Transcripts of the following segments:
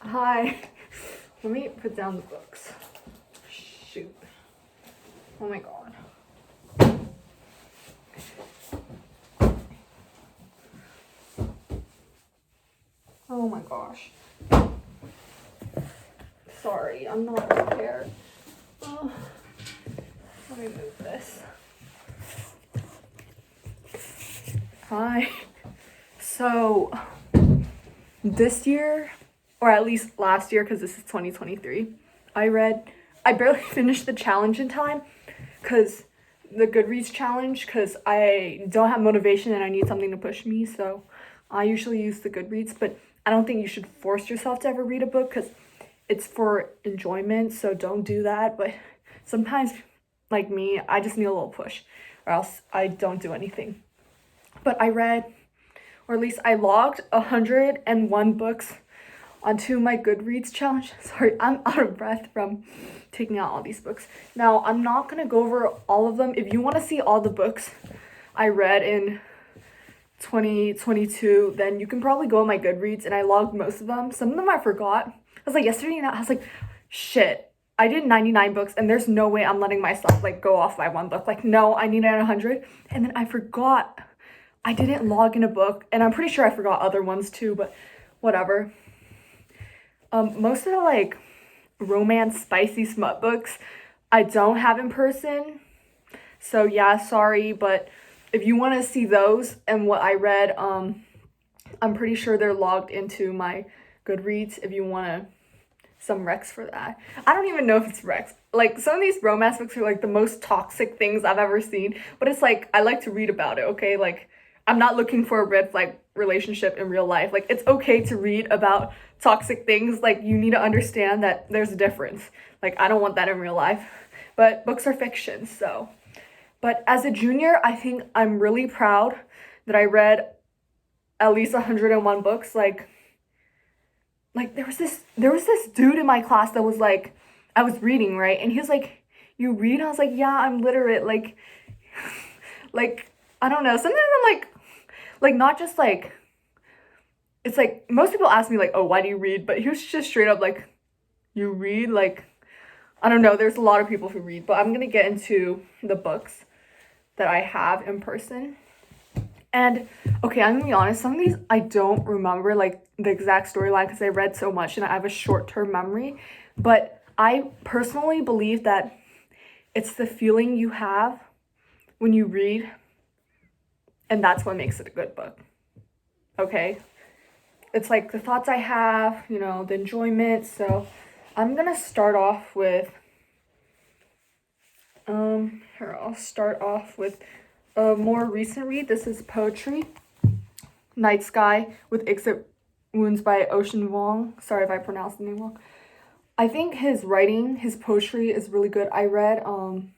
Hi. Let me put down the books. Shoot. Oh my god. Oh my gosh. Sorry, I'm not prepared. Oh, let me move this. Hi. So, this year, or at least last year, because this is 2023, I barely finished the challenge in time, because the Goodreads challenge, because I don't have motivation and I need something to push me, so I usually use the Goodreads, but I don't think you should force yourself to ever read a book, because it's for enjoyment, so don't do that. But sometimes, like me, I just need a little push, or else I don't do anything. But I read, or at least I logged 101 books onto my Goodreads challenge. Sorry, I'm out of breath from taking out all these books. Now, I'm not gonna go over all of them. If you want to see all the books I read in 2022, then you can probably go on my Goodreads, and I logged most of them. Some of them I forgot. I was like, yesterday night, I was like, shit, I did 99 books, and there's no way I'm letting myself like go off by one book. Like, no, I need 100. And then I forgot I didn't log in a book, and I'm pretty sure I forgot other ones too, but whatever. Most of the like romance spicy smut books I don't have in person, so yeah, sorry, but if you want to see those and what I read, I'm pretty sure they're logged into my Goodreads if you want some recs for that. I don't even know if it's recs. Like, some of these romance books are like the most toxic things I've ever seen, but it's like, I like to read about it, okay? Like, I'm not looking for a red flag relationship in real life. Like, it's okay to read about toxic things. Like, you need to understand that there's a difference. Like, I don't want that in real life, but books are fiction, so. But as a junior, I think I'm really proud that I read at least 101 books. Like there was this dude in my class that was like, I was reading, right? And he was like, "You read?" I was like, "Yeah, I'm literate." Like like I don't know. Sometimes I'm like not just like, it's like most people ask me like, "Oh, why do you read?" But he was just straight up like, "You read?" Like, I don't know. There's a lot of people who read, but I'm gonna get into the books that I have in person. And okay, I'm gonna be honest, some of these I don't remember like the exact storyline because I read so much and I have a short-term memory, but I personally believe that it's the feeling you have when you read, and that's what makes it a good book. Okay, it's like the thoughts I have, you know, the enjoyment. So I'm gonna start off with here, I'll start off with a more recent read. This is poetry, Night Sky with Exit Wounds by Ocean Vuong. Sorry if I pronounced the name wrong. I think his writing, his poetry is really good. I read On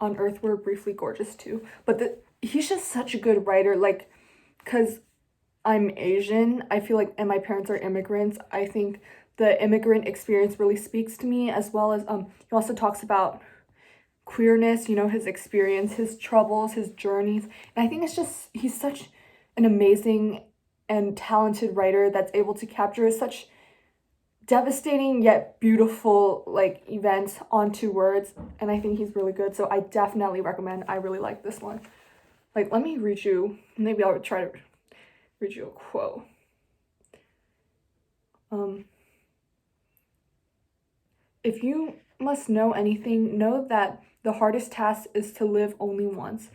Earth We're Briefly Gorgeous too. But he's just such a good writer. Like, because I'm Asian, I feel like, and my parents are immigrants, I think the immigrant experience really speaks to me, as well as he also talks about queerness, you know, his experience, his troubles, his journeys. And I think it's just, he's such an amazing and talented writer that's able to capture such devastating yet beautiful like events onto words, and I think he's really good. So I definitely recommend. I really like this one. Like, let me read you, maybe I'll try to read you a quote. If you must know anything, know that the hardest task is to live only once.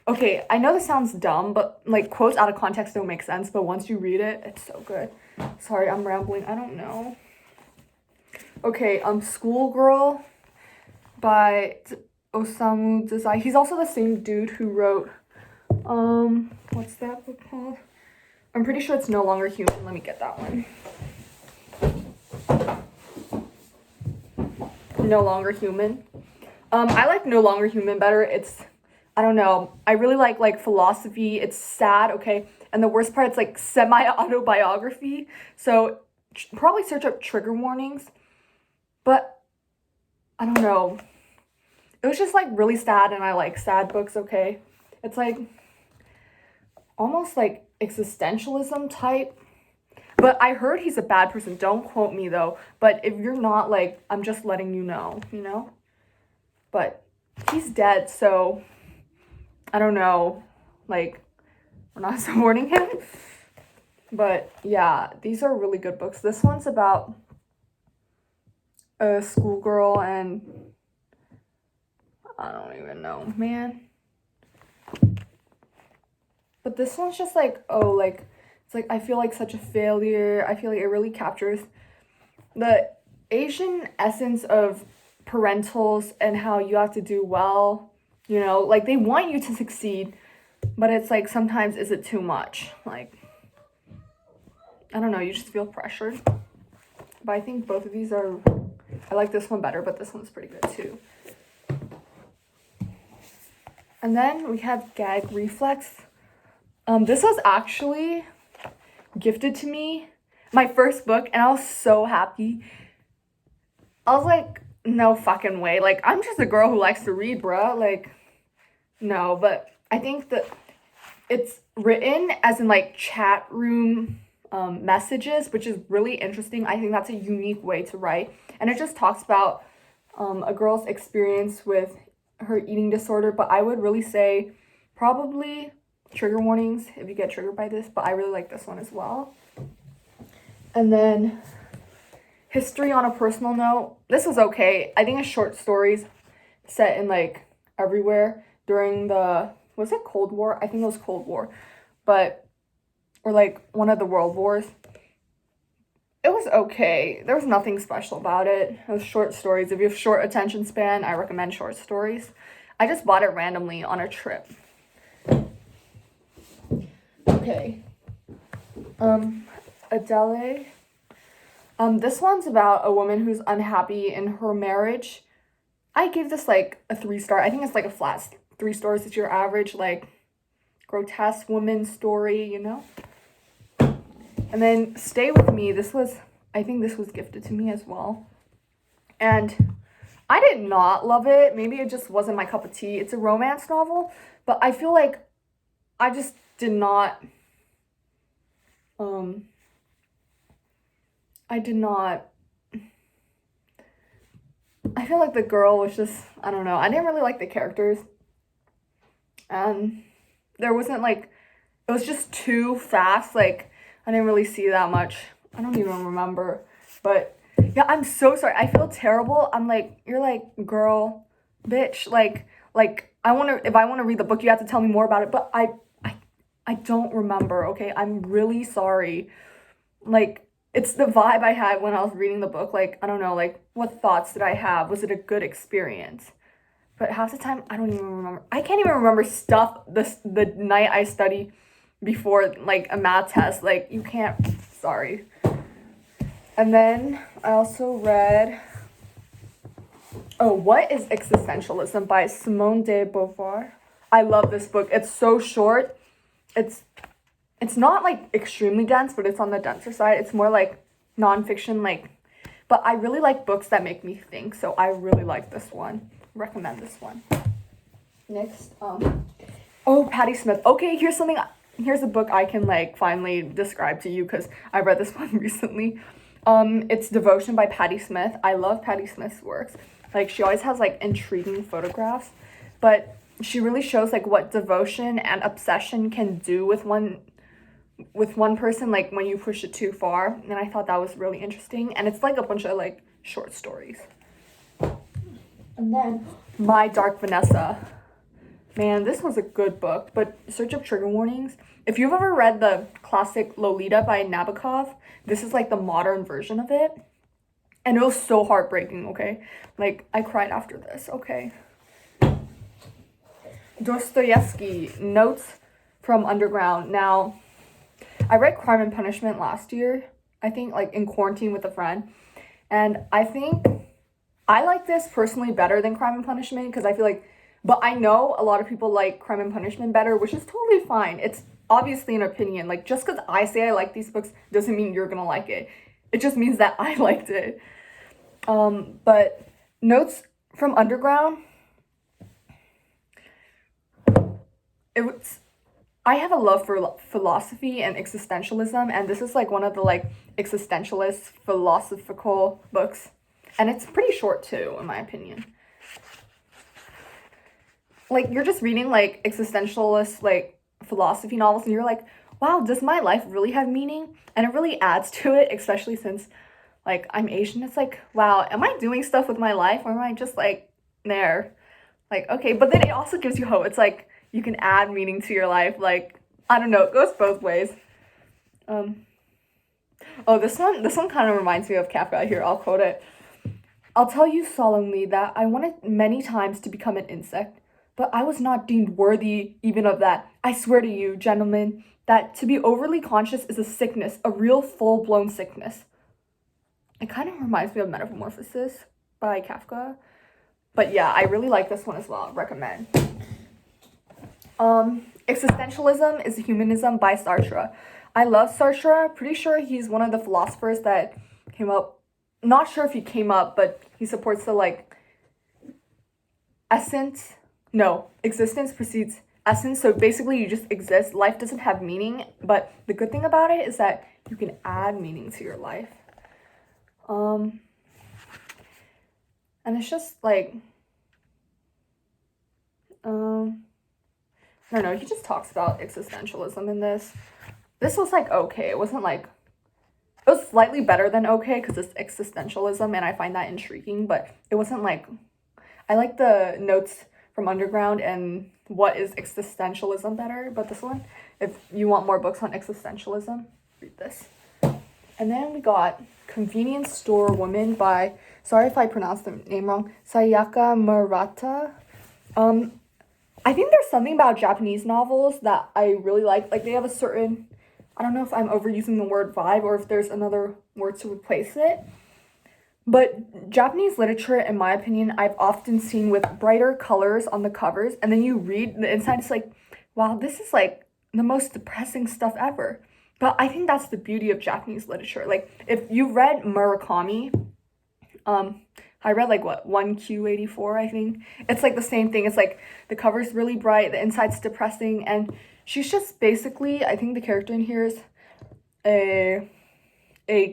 Okay, I know this sounds dumb, but like quotes out of context don't make sense, but once you read it, it's so good. Sorry, I'm rambling. I don't know. Okay, Schoolgirl by Osamu Dazai. He's also the same dude who wrote what's that book called? I'm pretty sure it's No Longer Human. Let me get that one. No Longer Human. I like No Longer Human better. It's, I don't know, I really like philosophy. It's sad, okay? And the worst part, it's like semi-autobiography. So probably search up trigger warnings. But I don't know. It was just like really sad, and I like sad books, okay? It's like almost like existentialism type. But I heard he's a bad person. Don't quote me though. But if you're not, like, I'm just letting you know, you know? But he's dead, so I don't know. Like, we're not supporting him. But yeah, these are really good books. This one's about a schoolgirl and I don't even know, man. But this one's just like, oh, like, it's like, I feel like such a failure. I feel like it really captures the Asian essence of parentals and how you have to do well. You know, like, they want you to succeed, but it's like, sometimes is it too much? Like, I don't know, you just feel pressured. But I think both of these are, I like this one better, but this one's pretty good too. And then we have Gag Reflex. This was actually gifted to me, my first book, and I was so happy. I was like, no fucking way. Like, I'm just a girl who likes to read, bruh. Like, no, but I think that it's written as in, like, chat room messages, which is really interesting. I think that's a unique way to write. And it just talks about a girl's experience with her eating disorder, but I would really say probably trigger warnings if you get triggered by this, but I really like this one as well. And then History on a Personal Note. This was okay. I think it's short stories set in, like, everywhere during the, was it Cold War? I think it was Cold War, but, or like one of the world wars. It was okay. There was nothing special about it. It was short stories. If you have short attention span, I recommend short stories. I just bought it randomly on a trip. Okay. Adele. This one's about a woman who's unhappy in her marriage. I gave this like a 3-star. I think it's like a flat 3 stars. It's your average, like, grotesque woman story, you know? And then Stay With Me. I think this was gifted to me as well. And I did not love it. Maybe it just wasn't my cup of tea. It's a romance novel, but I feel like I just did not, I feel like the girl was just, I don't know. I didn't really like the characters. And there wasn't, like, it was just too fast. Like, I didn't really see that much. I don't even remember. But yeah, I'm so sorry. I feel terrible. I'm like, you're like, girl, bitch. Like if I want to read the book, you have to tell me more about it. But I don't remember, okay? I'm really sorry. Like, it's the vibe I had when I was reading the book. Like, I don't know, like, what thoughts did I have? Was it a good experience? But half the time, I don't even remember. I can't even remember stuff the night I study before, like, a math test. Like, you can't, sorry. And then I also read, What is Existentialism by Simone de Beauvoir. I love this book. It's so short. It's not, like, extremely dense, but it's on the denser side. It's more, like, nonfiction, like, but I really like books that make me think, so I really like this one. Recommend this one. Next, Patti Smith. Okay, here's a book I can, like, finally describe to you, because I read this one recently. It's Devotion by Patti Smith. I love Patti Smith's works. Like, she always has, like, intriguing photographs, but she really shows, like, what devotion and obsession can do with one person, like, when you push it too far. And I thought that was really interesting. And it's, like, a bunch of, like, short stories. And then My Dark Vanessa. Man, this was a good book, but search up trigger warnings. If you've ever read the classic Lolita by Nabokov, this is, like, the modern version of it. And it was so heartbreaking, okay? Like, I cried after this, okay? Dostoevsky, Notes from Underground. Now, I read Crime and Punishment last year, I think, like, in quarantine with a friend. And I think I like this personally better than Crime and Punishment, because I feel like, but I know a lot of people like Crime and Punishment better, which is totally fine. It's obviously an opinion. Like, just because I say I like these books doesn't mean you're gonna like it. It just means that I liked it. But Notes from Underground, I have a love for philosophy and existentialism, and this is like one of the like existentialist philosophical books, and it's pretty short too, in my opinion. Like, you're just reading like existentialist like philosophy novels, and you're like, wow, does my life really have meaning? And it really adds to it, especially since like I'm Asian. It's like, wow, am I doing stuff with my life, or am I just like there? Like, okay, but then it also gives you hope. It's like you can add meaning to your life. Like, I don't know, it goes both ways. Oh, this one kind of reminds me of Kafka. Here, I'll quote it. I'll tell you solemnly that I wanted many times to become an insect, but I was not deemed worthy even of that. I swear to you, gentlemen, that to be overly conscious is a sickness, a real full-blown sickness. It kind of reminds me of Metamorphosis by Kafka. But yeah, I really like this one as well. Recommend. Existentialism is Humanism by Sartre. I love Sartre. Pretty sure he's one of the philosophers that came up. Not sure if he came up, but he supports the like existence precedes essence. So basically you just exist. Life doesn't have meaning, but the good thing about it is that you can add meaning to your life. And it's just like, I don't know, he just talks about existentialism in this. This was like okay, it wasn't like, it was slightly better than okay because it's existentialism and I find that intriguing, but it wasn't like, I like the notes from Underground and What is Existentialism better, but this one, if you want more books on existentialism, read this. And then we got Convenience Store Woman by, sorry if I pronounced the name wrong, Sayaka Murata. I think there's something about Japanese novels that I really like. Like, they have a certain, I don't know if I'm overusing the word vibe or if there's another word to replace it. But Japanese literature, in my opinion, I've often seen with brighter colors on the covers. And then you read the inside, it's like, wow, this is like the most depressing stuff ever. But I think that's the beauty of Japanese literature. Like, if you read Murakami, I read like what, 1Q84, I think. It's like the same thing. It's like the cover's really bright, the inside's depressing, and she's just basically, I think the character in here is a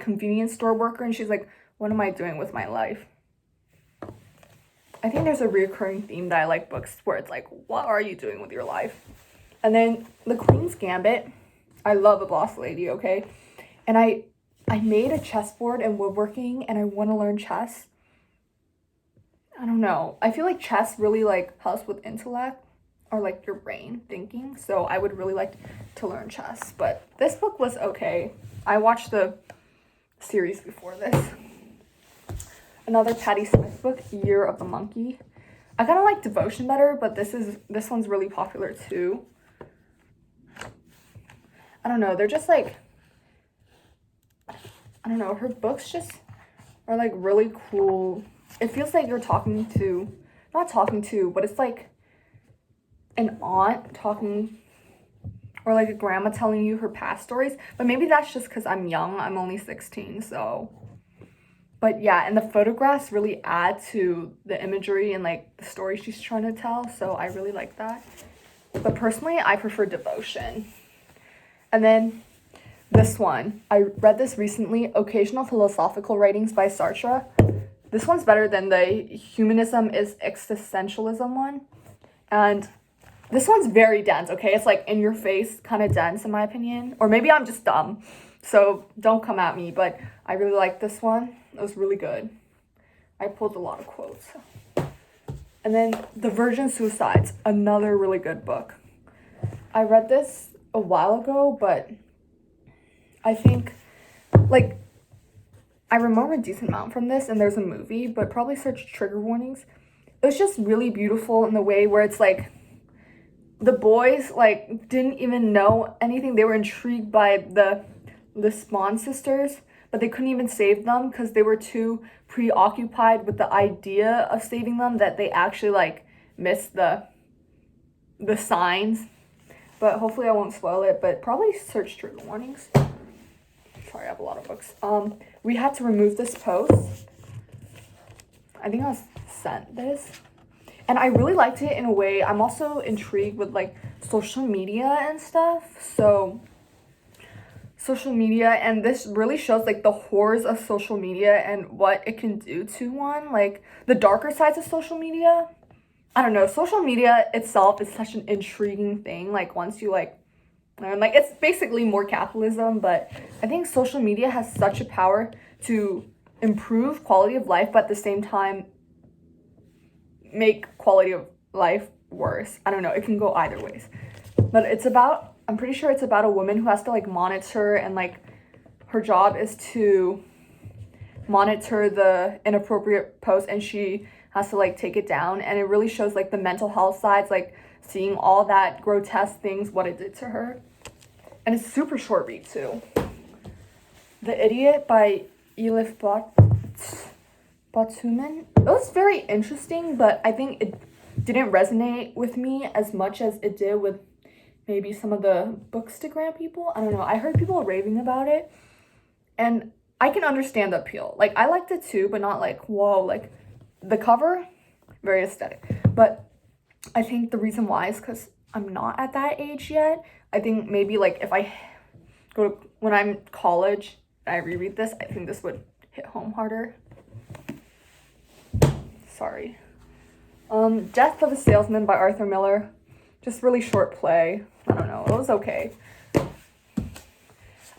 convenience store worker, and she's like, what am I doing with my life? I think there's a recurring theme that I like books where it's like, what are you doing with your life? And then The Queen's Gambit. I love a boss lady, okay? And I made a chessboard and woodworking, and I want to learn chess. I don't know. I feel like chess really like helps with intellect or like your brain thinking. So I would really like to learn chess. But this book was okay. I watched the series before this. Another Patti Smith book, Year of the Monkey. I kind of like Devotion better, but this one's really popular too. I don't know, they're just like, I don't know, her books just are like really cool. It feels like you're not talking to, but it's like an aunt talking, or like a grandma telling you her past stories. But maybe that's just because I'm young. I'm only 16, so. But yeah, and the photographs really add to the imagery and like the story she's trying to tell. So I really like that. But personally, I prefer Devotion. And then this one, I read this recently, Occasional Philosophical Writings by Sartre. This one's better than the Humanism is Existentialism one. And this one's very dense, okay? It's like in your face, kind of dense in my opinion. Or maybe I'm just dumb, so don't come at me. But I really like this one. It was really good. I pulled a lot of quotes. And then The Virgin Suicides, another really good book. I read this a while ago, but I think, like, I remember a decent amount from this, and there's a movie, but probably search trigger warnings. It was just really beautiful in the way where it's like, the boys, like, didn't even know anything. They were intrigued by the Spawn sisters, but they couldn't even save them because they were too preoccupied with the idea of saving them that they actually, like, missed the signs. But hopefully I won't spoil it, but probably search trigger warnings. Sorry, I have a lot of books. We had to remove this post. I think I was sent this. And I really liked it in a way. I'm also intrigued with like social media and stuff. So social media, and this really shows like the horrors of social media and what it can do to one, like the darker sides of social media. I don't know, social media itself is such an intriguing thing. Like once you like learn, like it's basically more capitalism, but I think social media has such a power to improve quality of life, but at the same time make quality of life worse. I don't know, it can go either ways. But I'm pretty sure it's about a woman who has to like monitor, and like her job is to monitor the inappropriate posts, and she has to like take it down. And it really shows like the mental health sides, like seeing all that grotesque things, what it did to her. And it's super short read too. The Idiot by Elif Batuman. It was very interesting, but I think it didn't resonate with me as much as it did with maybe some of the Bookstagram people. I don't know. I heard people raving about it, and I can understand the appeal. Like, I liked it too, but not like, whoa, like the cover, very aesthetic. But I think the reason why is because I'm not at that age yet. I think maybe like if I go to, when I'm in college and I reread this, I think this would hit home harder. Sorry. Death of a Salesman by Arthur Miller. Just really short play. I don't know. It was okay.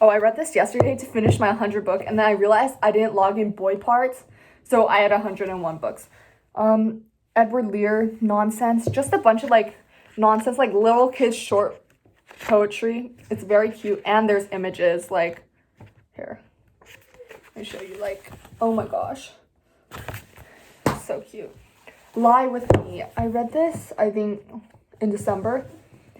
Oh, I read this yesterday to finish my 100 book, and then I realized I didn't log in boy parts, so I had 101 books. Edward Lear nonsense. Just a bunch of like nonsense, like little kids short poetry. It's very cute, and there's images like here. Let me show you, like, oh my gosh. So cute. Lie With Me. I read this, I think, in December.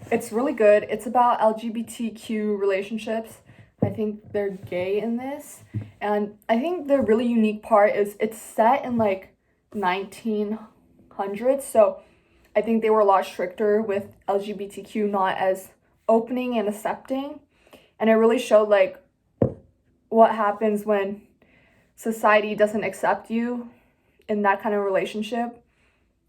It's really good. It's about LGBTQ relationships. I think they're gay in this. And I think the really unique part is it's set in like 1900s. So I think they were a lot stricter with LGBTQ, not as opening and accepting. And it really showed like what happens when society doesn't accept you in that kind of relationship,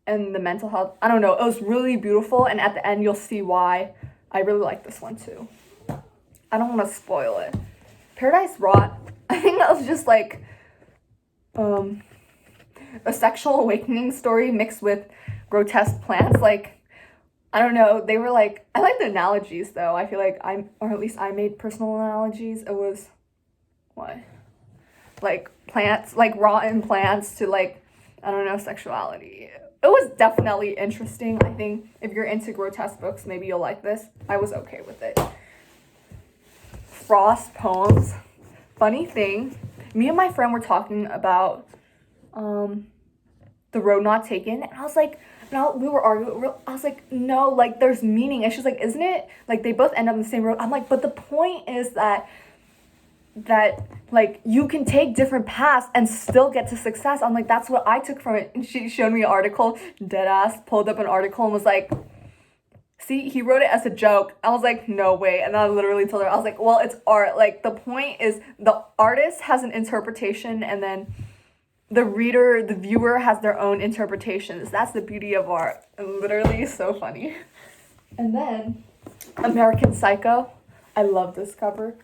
and the mental health. I don't know. It was really beautiful, and at the end you'll see why I really like this one too. I don't want to spoil it. Paradise Rot. I think that was just like a sexual awakening story mixed with grotesque plants. Like, I don't know. They were like, I like the analogies though. I feel like or at least I made personal analogies. It was what? Like plants, like rotten plants to like, I don't know, sexuality. It was definitely interesting. I think if you're into grotesque books, maybe you'll like this. I was okay with it. Frost poems. Funny thing, me and my friend were talking about The Road Not Taken, and I was like, no, we were arguing. I was like, no, like there's meaning. And she's like, isn't it? Like they both end up in the same road. I'm like, but the point is that like you can take different paths and still get to success. I'm like, that's what I took from it. And she showed me an article, deadass, pulled up an article and was like, see, he wrote it as a joke. I was like, no way. And then I literally told her, I was like, well, it's art. Like the point is the artist has an interpretation, and then the reader, the viewer has their own interpretations. That's the beauty of art. And literally so funny. And then American Psycho. I love this cover.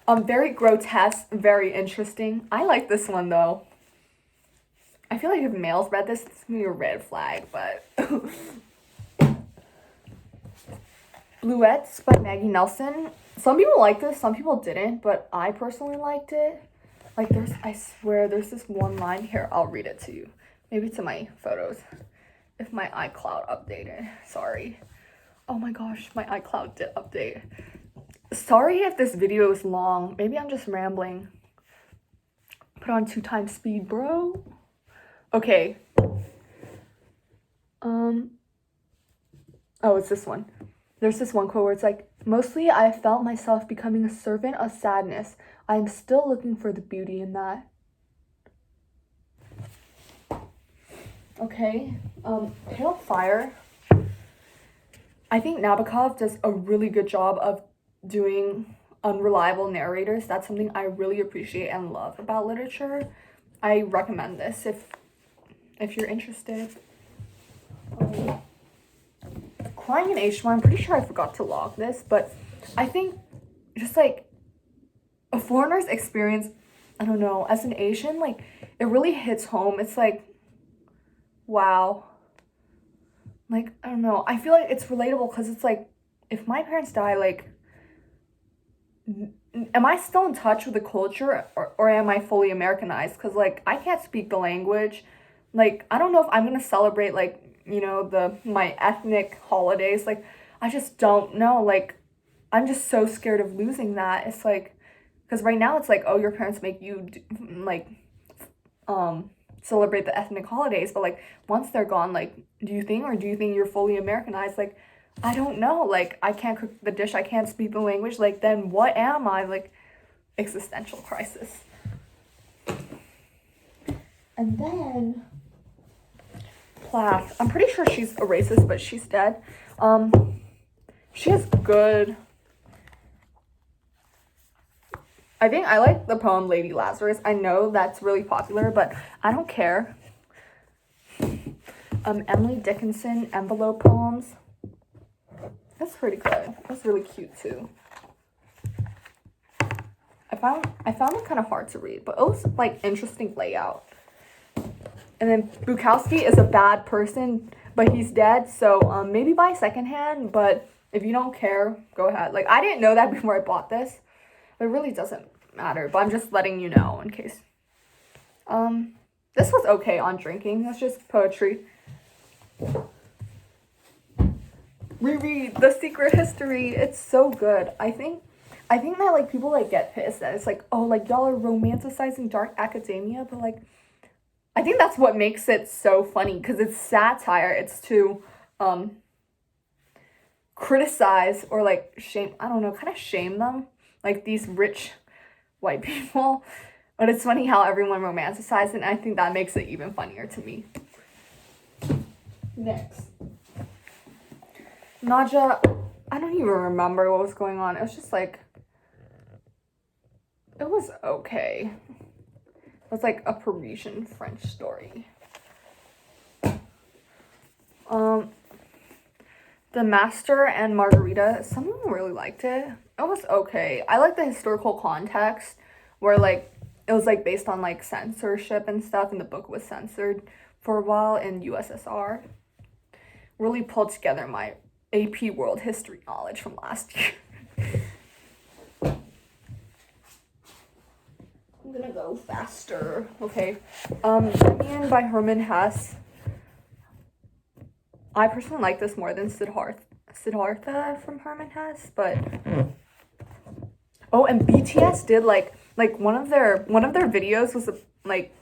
Very grotesque, very interesting. I like this one though. I feel like if males read this, it's gonna be a red flag, but Bluets by Maggie Nelson. Some people liked this, some people didn't, but I personally liked it. Like I swear there's this one line here, I'll read it to you. Maybe to my photos. If my iCloud updated. Sorry. Oh my gosh, my iCloud did update. Sorry if this video is long. Maybe I'm just rambling. Put on 2x speed, bro. Okay. Oh, it's this one. There's this one quote where it's like, mostly I have felt myself becoming a servant of sadness. I am still looking for the beauty in that. Okay. Pale Fire. I think Nabokov does a really good job of doing unreliable narrators. That's something I really appreciate and love about literature. I recommend this if you're interested. Crying in H1, I'm pretty sure I forgot to log this, but I think just like a foreigner's experience, I don't know, as an Asian, like it really hits home. It's like, wow. Like, I don't know. I feel like it's relatable because it's like, if my parents die, like, am I still in touch with the culture, or am I fully Americanized? Because, like, I can't speak the language. Like, I don't know if I'm going to celebrate, like, you know, my ethnic holidays. Like, I just don't know. Like, I'm just so scared of losing that. It's like, because right now it's like, oh, your parents make you, celebrate the ethnic holidays, but like once they're gone, like do you think you're fully Americanized? Like I don't know, like I can't cook the dish, I can't speak the language, like then what am I? Like existential crisis. And then Plath, I'm pretty sure she's a racist, but she's dead. She has good, I think I like the poem Lady Lazarus. I know that's really popular, but I don't care. Emily Dickinson envelope poems. That's pretty good. That's really cute too. I found it kind of hard to read, but it was like interesting layout. And then Bukowski is a bad person, but he's dead, so maybe buy secondhand, but if you don't care, go ahead. Like I didn't know that before I bought this. It really doesn't matter, but I'm just letting you know in case. This was okay on drinking. That's just poetry. Reread The Secret History. It's so good. I think that like people like get pissed that it's like, oh, like y'all are romanticizing dark academia, but like I think that's what makes it so funny, because it's satire. It's to criticize or like shame, I don't know, kind of shame them, like these rich white people. But it's funny how everyone romanticizes it, and I think that makes it even funnier to me. Next. Naja, I don't even remember what was going on. It was just like, it was okay. It was like a Parisian French story. The Master and Margarita, someone really liked it. It was okay. I like the historical context where like it was like based on like censorship and stuff, and the book was censored for a while in USSR. Really pulled together my AP World History knowledge from last year. I'm gonna go faster. Okay. Damien by Herman Hesse. I personally like this more than Siddhartha from Herman Hesse, but oh, and BTS did like one of their videos was like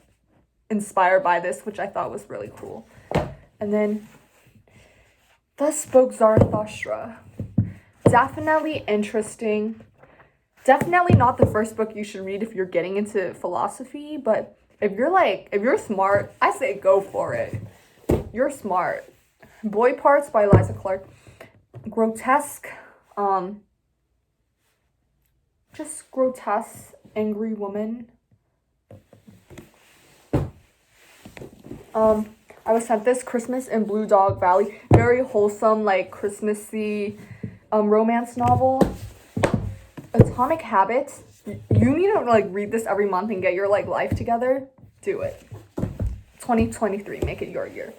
inspired by this, which I thought was really cool. And then Thus Spoke Zarathustra. Definitely interesting. Definitely not the first book you should read if you're getting into philosophy, but if you're smart, I say go for it. You're smart. Boy Parts by Eliza Clark. Grotesque, just grotesque, angry woman. I was sent this Christmas in Blue Dog Valley. Very wholesome, like Christmassy romance novel. Atomic Habits. You need to like read this every month and get your like life together. Do it. 2023, make it your year.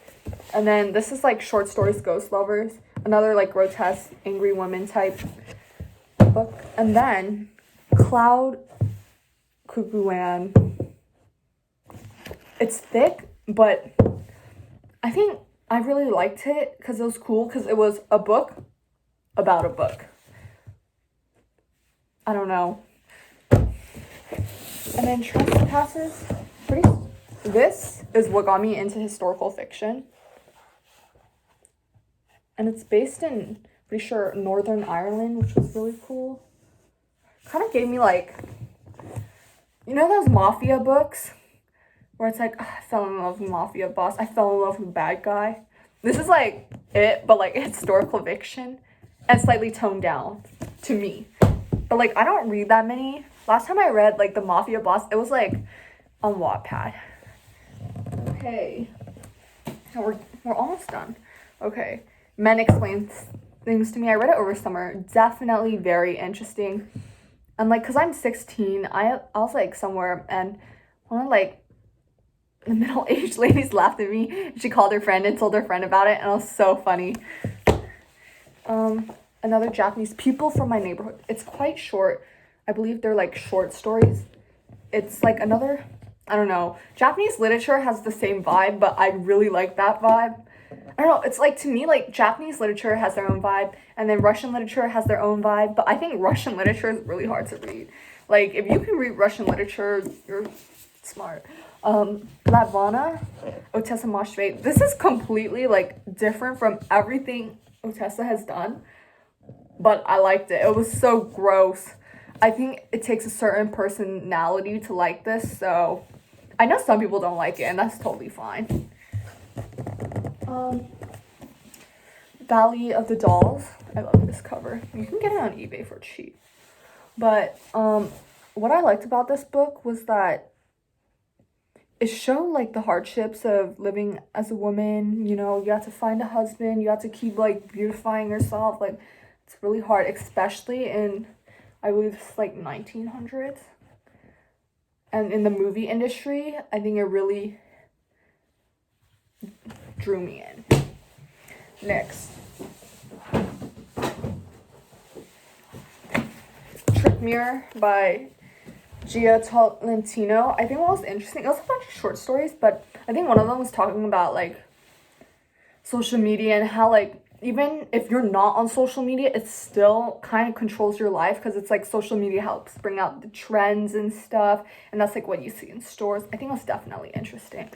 And then this is like Short Stories Ghost Lovers. Another like grotesque, angry woman type book. And then Cloud Cuckooland. It's thick, but I think I really liked it because it was cool, because it was a book about a book. I don't know. And then Trespasses. This is what got me into historical fiction. And it's based in, pretty sure, Northern Ireland, which was really cool. Kind of gave me like, you know those mafia books? Where it's like, I fell in love with mafia boss. I fell in love with the bad guy. This is like it, but like historical fiction. And slightly toned down to me. But like, I don't read that many. Last time I read like the mafia boss, it was like on Wattpad. Okay. We're almost done. Okay. Men Explain Things to Me. I read it over summer. Definitely very interesting. And like, cause I'm 16, I was like somewhere, and one of like the middle-aged ladies laughed at me. She called her friend and told her friend about it, and it was so funny. Another Japanese, People from My Neighborhood. It's quite short. I believe they're like short stories. It's like another, I don't know. Japanese literature has the same vibe, but I really like that vibe. I don't know. It's like, to me, like Japanese literature has their own vibe, and then Russian literature has their own vibe. But I think Russian literature is really hard to read. Like, if you can read Russian literature, you're smart. Lavana, Otessa Moshve. This is completely like different from everything Otessa has done, but I liked it. It was so gross. I think it takes a certain personality to like this, so I know some people don't like it, and that's totally fine. Valley of the Dolls. I love this cover. You can get it on eBay for cheap. But what I liked about this book was that it showed like the hardships of living as a woman. You know, you have to find a husband, you have to keep like beautifying yourself. Like, it's really hard, especially in, I believe it's like 1900s. And in the movie industry, I think it really drew me in. Next. Trick Mirror by Gia Tolentino. I think what was interesting, it was a bunch of short stories, but I think one of them was talking about like social media and how like even if you're not on social media, it still kind of controls your life, because it's like social media helps bring out the trends and stuff, and that's like what you see in stores. I think it was definitely interesting,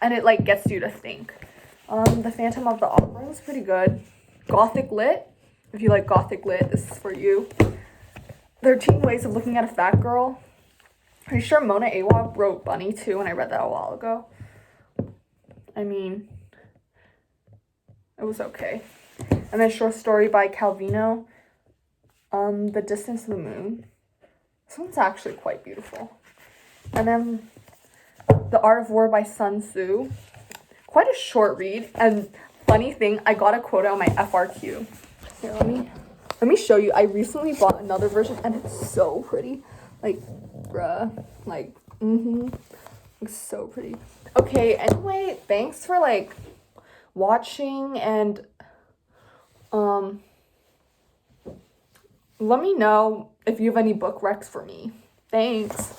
and it like gets you to think. The Phantom of the Opera was pretty good. Gothic Lit. If you like Gothic Lit, this is for you. 13 Ways of Looking at a Fat Girl. Pretty sure Mona Awab wrote Bunny too, and I read that a while ago. I mean, it was okay. And then short story by Calvino, The Distance of the Moon. This one's actually quite beautiful. And then The Art of War by Sun Tzu. Quite a short read, and funny thing, I got a quota on my FRQ. Here, let me show you. I recently bought another version, and it's so pretty. Like, bruh, like, it's so pretty. Okay, anyway, thanks for like watching, and let me know if you have any book recs for me. Thanks.